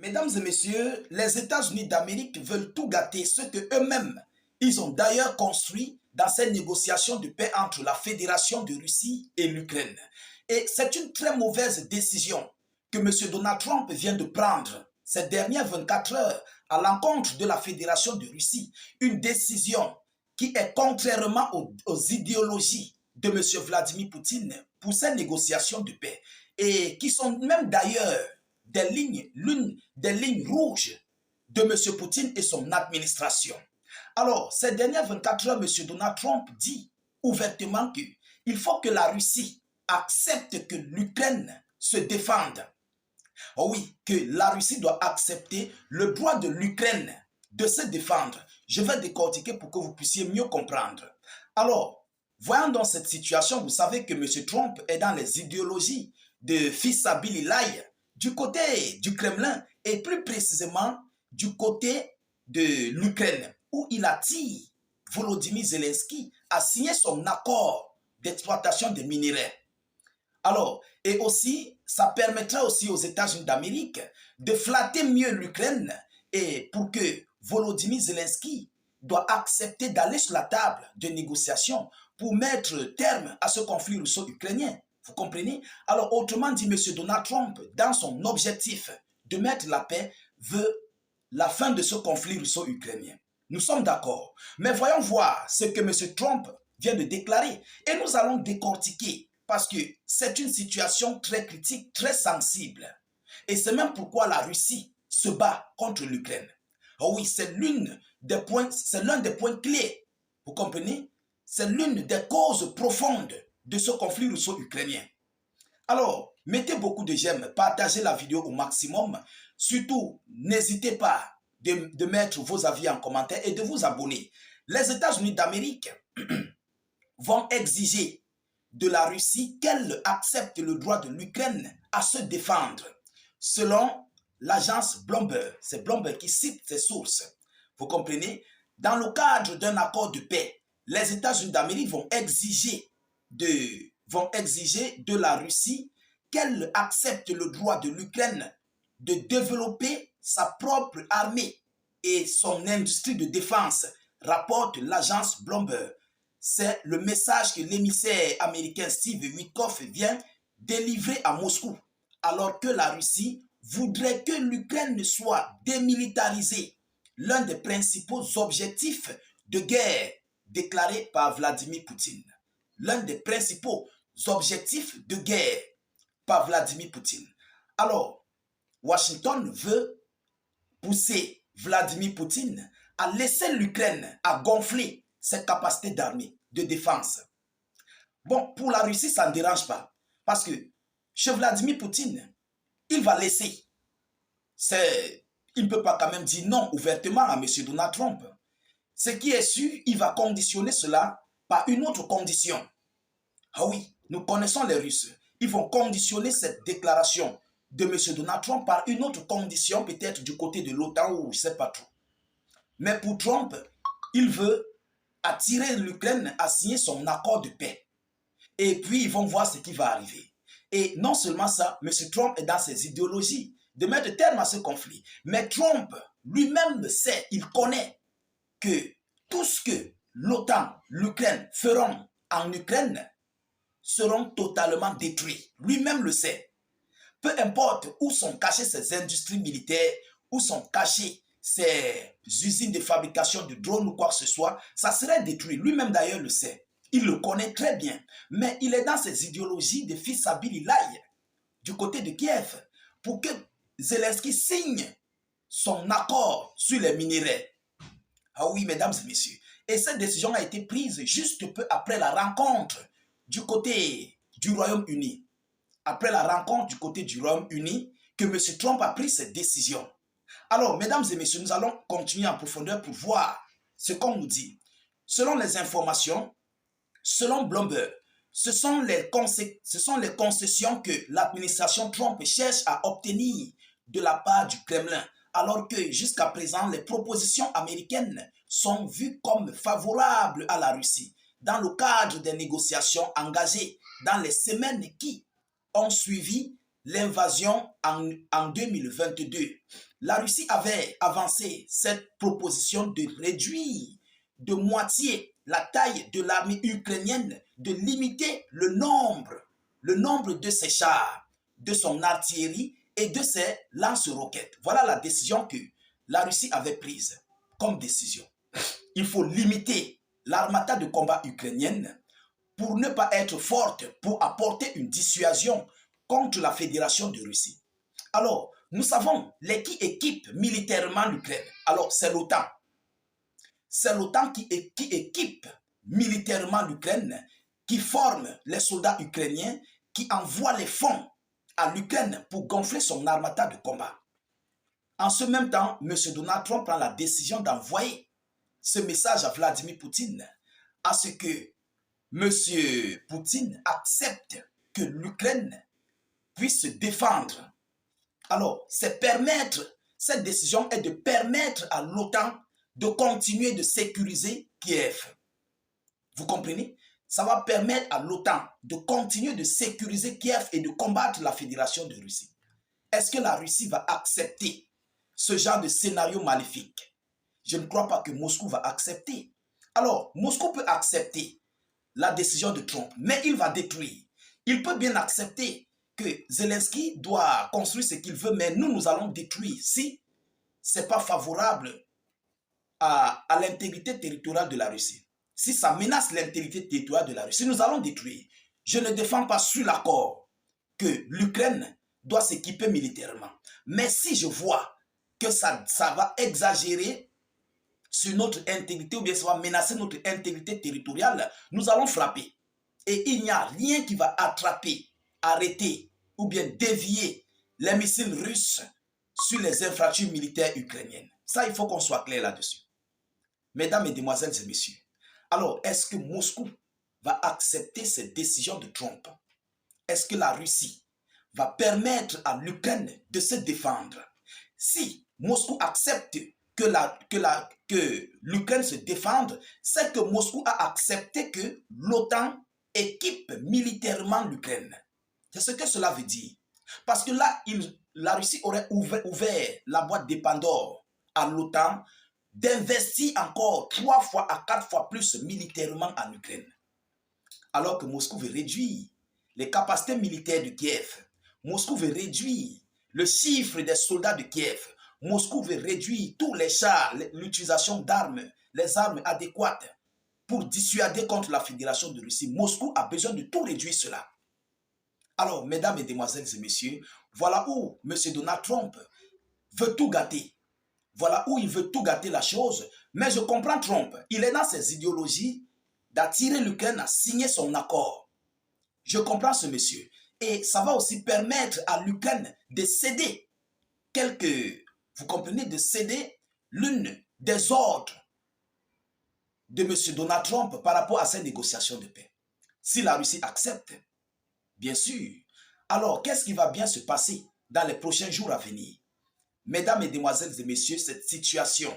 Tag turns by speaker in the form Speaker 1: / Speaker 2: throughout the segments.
Speaker 1: Mesdames et messieurs, les États-Unis d'Amérique veulent tout gâter, ce que eux-mêmes, ils ont d'ailleurs construit dans ces négociations de paix entre la Fédération de Russie et l'Ukraine. Et c'est une très mauvaise décision que M. Donald Trump vient de prendre ces dernières 24 heures à l'encontre de la Fédération de Russie. Une décision qui est contrairement aux idéologies de M. Vladimir Poutine pour ces négociations de paix et qui sont même d'ailleurs l'une des lignes rouges de M. Poutine et son administration. Alors, ces dernières 24 heures, M. Donald Trump dit ouvertement qu'il faut que la Russie accepte que l'Ukraine se défende. Oui, que la Russie doit accepter le droit de l'Ukraine de se défendre. Je vais décortiquer pour que vous puissiez mieux comprendre. Alors, voyant dans cette situation, vous savez que M. Trump est dans les idéologies de fils Abililaï du côté du Kremlin et plus précisément du côté de l'Ukraine où il attire Volodymyr Zelensky à signer son accord d'exploitation des minerais. Alors, et aussi, ça permettrait aussi aux États-Unis d'Amérique de flatter mieux l'Ukraine et pour que Volodymyr Zelensky doit accepter d'aller sur la table de négociation pour mettre terme à ce conflit russo-ukrainien. Vous comprenez? Alors, autrement dit, M. Donald Trump, dans son objectif de mettre la paix, veut la fin de ce conflit russo-ukrainien. Nous sommes d'accord. Mais voyons voir ce que M. Trump vient de déclarer. Et nous allons décortiquer parce que c'est une situation très critique, très sensible. Et c'est même pourquoi la Russie se bat contre l'Ukraine. Oh oui, c'est l'un des points clés. Vous comprenez? C'est l'une des causes profondes de ce conflit russo-ukrainien. Alors, mettez beaucoup de j'aime, partagez la vidéo au maximum. Surtout, n'hésitez pas de mettre vos avis en commentaire et de vous abonner. Les États-Unis d'Amérique vont exiger de la Russie qu'elle accepte le droit de l'Ukraine à se défendre. Selon l'agence Bloomberg, c'est Bloomberg qui cite ses sources. Vous comprenez? Dans le cadre d'un accord de paix, les États-Unis d'Amérique vont exiger de la Russie qu'elle accepte le droit de l'Ukraine de développer sa propre armée et son industrie de défense, rapporte l'agence Bloomberg. C'est le message que l'émissaire américain Steve Witkoff vient délivrer à Moscou, alors que la Russie voudrait que l'Ukraine soit démilitarisée, l'un des principaux objectifs de guerre déclarés par Vladimir Poutine. L'un des principaux objectifs de guerre par Vladimir Poutine. Alors, Washington veut pousser Vladimir Poutine à laisser l'Ukraine à gonfler ses capacités d'armée, de défense. Bon, pour la Russie, ça ne dérange pas. Parce que chez Vladimir Poutine, il va laisser. Il ne peut pas quand même dire non ouvertement à M. Donald Trump. Ce qui est sûr, il va conditionner cela par une autre condition. Ah oui, nous connaissons les Russes. Ils vont conditionner cette déclaration de M. Donald Trump par une autre condition, peut-être du côté de l'OTAN ou je ne sais pas trop. Mais pour Trump, il veut attirer l'Ukraine à signer son accord de paix. Et puis, ils vont voir ce qui va arriver. Et non seulement ça, M. Trump est dans ses idéologies de mettre terme à ce conflit. Mais Trump lui-même sait, il connaît que tout ce que l'OTAN, l'Ukraine feront en Ukraine seront totalement détruits. Lui-même le sait. Peu importe où sont cachées ces industries militaires, où sont cachées ces usines de fabrication de drones ou quoi que ce soit, ça serait détruit. Lui-même d'ailleurs le sait. Il le connaît très bien. Mais il est dans ses idéologies de fils Abililaï du côté de Kiev pour que Zelensky signe son accord sur les minerais. Ah oui, mesdames et messieurs. Et cette décision a été prise juste peu après la rencontre du côté du Royaume-Uni. Après la rencontre du côté du Royaume-Uni, que M. Trump a pris cette décision. Alors, mesdames et messieurs, nous allons continuer en profondeur pour voir ce qu'on nous dit. Selon les informations, selon Bloomberg, ce sont les concessions que l'administration Trump cherche à obtenir de la part du Kremlin, alors que jusqu'à présent, les propositions américaines sont vues comme favorables à la Russie dans le cadre des négociations engagées dans les semaines qui ont suivi l'invasion en 2022. la Russie avait avancé cette proposition de réduire de moitié la taille de l'armée ukrainienne, de limiter le nombre de ses chars, de son artillerie et de ses lance-roquettes. Voilà la décision que la Russie avait prise comme décision. Il faut limiter l'armada de combat ukrainienne pour ne pas être forte, pour apporter une dissuasion contre la Fédération de Russie. Alors, nous savons les qui équipent militairement l'Ukraine. Alors, c'est l'OTAN. C'est l'OTAN qui équipe militairement l'Ukraine, qui forme les soldats ukrainiens, qui envoie les fonds à l'Ukraine pour gonfler son armada de combat. En ce même temps, M. Donald Trump prend la décision d'envoyer ce message à Vladimir Poutine, à ce que M. Poutine accepte que l'Ukraine puisse se défendre. Alors, cette décision est de permettre à l'OTAN de continuer de sécuriser Kiev. Vous comprenez? Ça va permettre à l'OTAN de continuer de sécuriser Kiev et de combattre la Fédération de Russie. Est-ce que la Russie va accepter ce genre de scénario maléfique? Je ne crois pas que Moscou va accepter. Alors, Moscou peut accepter la décision de Trump, mais il va détruire. Il peut bien accepter que Zelensky doit construire ce qu'il veut, mais nous allons détruire si ce n'est pas favorable à l'intégrité territoriale de la Russie. Si ça menace l'intégrité territoriale de la Russie, nous allons détruire. Je ne défends pas sur l'accord que l'Ukraine doit s'équiper militairement. Mais si je vois que ça va exagérer sur notre intégrité ou bien ça va menacer notre intégrité territoriale, nous allons frapper. Et il n'y a rien qui va attraper, arrêter ou bien dévier les missiles russes sur les infrastructures militaires ukrainiennes. Ça, il faut qu'on soit clair là-dessus. Mesdames, Mesdemoiselles et Messieurs, alors est-ce que Moscou va accepter cette décision de Trump? Est-ce que la Russie va permettre à l'Ukraine de se défendre? Si Moscou accepte que l'Ukraine se défende, c'est que Moscou a accepté que l'OTAN équipe militairement l'Ukraine. C'est ce que cela veut dire. Parce que là, la Russie aurait ouvert la boîte de Pandore à l'OTAN d'investir encore 3 fois à 4 fois plus militairement en Ukraine. Alors que Moscou veut réduire les capacités militaires de Kiev. Moscou veut réduire le chiffre des soldats de Kiev. Moscou veut réduire tous les chars, l'utilisation d'armes, les armes adéquates pour dissuader contre la Fédération de Russie. Moscou a besoin de tout réduire cela. Alors, mesdames, mesdemoiselles et messieurs, voilà où M. Donald Trump veut tout gâter. Voilà où il veut tout gâter la chose. Mais je comprends Trump. Il est dans ses idéologies d'attirer l'Ukraine à signer son accord. Je comprends ce monsieur. Et ça va aussi permettre à l'Ukraine de céder vous comprenez, de céder l'une des ordres de M. Donald Trump par rapport à ces négociations de paix. Si la Russie accepte, bien sûr, alors qu'est-ce qui va bien se passer dans les prochains jours à venir? Mesdames, Mesdemoiselles et Messieurs, cette situation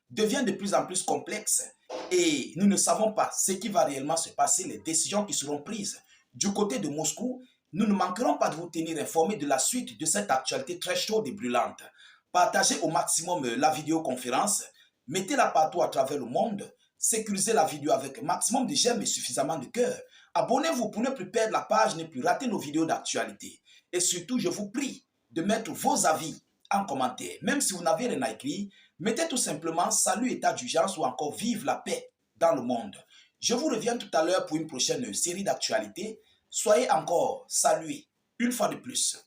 Speaker 1: devient de plus en plus complexe et nous ne savons pas ce qui va réellement se passer, les décisions qui seront prises du côté de Moscou. Nous ne manquerons pas de vous tenir informés de la suite de cette actualité très chaude et brûlante. Partagez au maximum la vidéoconférence, mettez-la partout à travers le monde, sécurisez la vidéo avec un maximum de j'aime et suffisamment de cœur. Abonnez-vous pour ne plus perdre la page, ne plus rater nos vidéos d'actualité. Et surtout, je vous prie de mettre vos avis en commentaire. Même si vous n'avez rien à écrire, mettez tout simplement salut, état d'urgence ou encore vive la paix dans le monde. Je vous reviens tout à l'heure pour une prochaine série d'actualités. Soyez encore salués une fois de plus.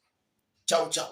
Speaker 1: Ciao, ciao.